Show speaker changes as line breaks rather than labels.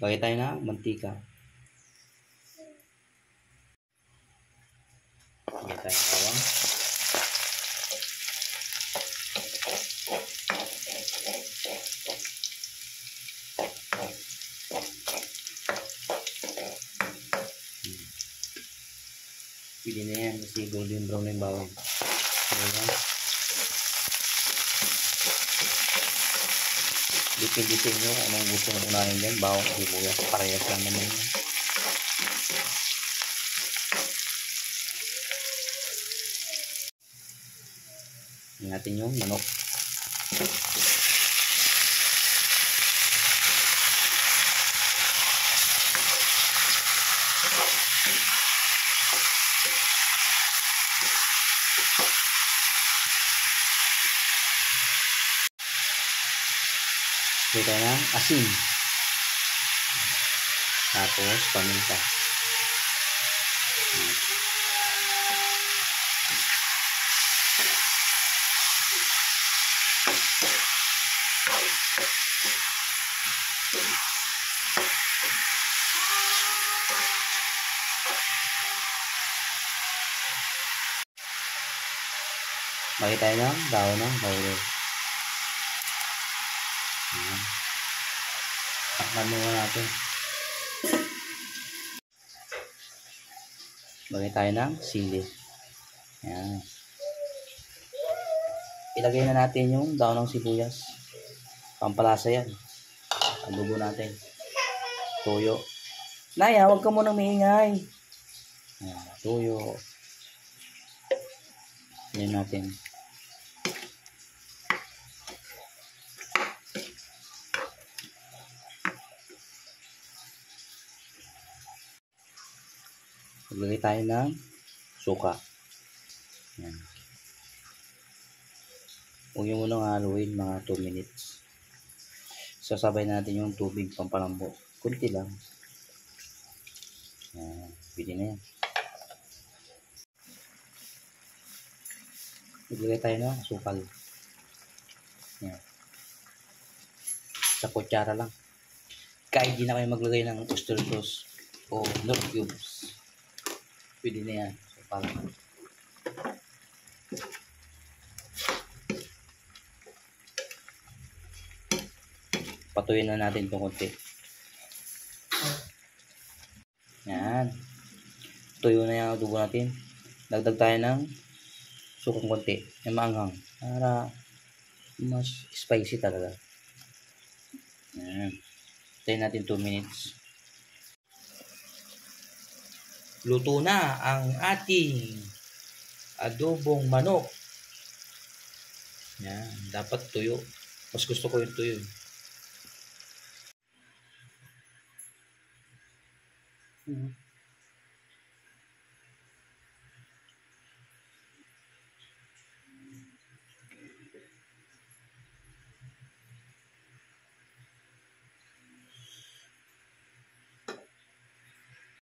Lagay tayo ng mantika. Lagay tayo ng bawang. Pwede na yan kasi golden brown na yung bawang. Depende sa inyo kung anong gusto na unahin dyan. Bawang o sibuyas. Parehas lang naman yun. Tingnan natin yung manok. Lagay tayo ng asin. Tapos paminta. Lagay tayo ng daon ng laurel. Takpan muna natin. Lagay tayo ng sili. Ayan. Ilagay na natin yung daon ng sibuyas. Pampalasa yan. Adobo natin. Toyo. Naya, huwag ka munang maingay. Ayan, toyo. Ayan natin. Maglagay tayo ng suka. Ayan. Huwag nyo munang haluin mga 2 minutes. Sasabay natin yung tubig pampalambot. Kunti lang. Ayan. Pwede na yan. Maglagay tayo ng asukal. Ayan. Sa kutsara lang. Kahit di na kayo maglagay ng oyster sauce o nor cubes. Pwede na yan. Asukal. Patuyin na natin itong konti. Yan. Tuyo na yung adobo natin. Dagdag tayo ng sukang konti. Yung maanghang. Para mas spicy talaga. Yan. Tayo natin 2 minutes. Luto na ang ating adobong manok. Yan. Dapat tuyo. Mas gusto ko yung tuyo.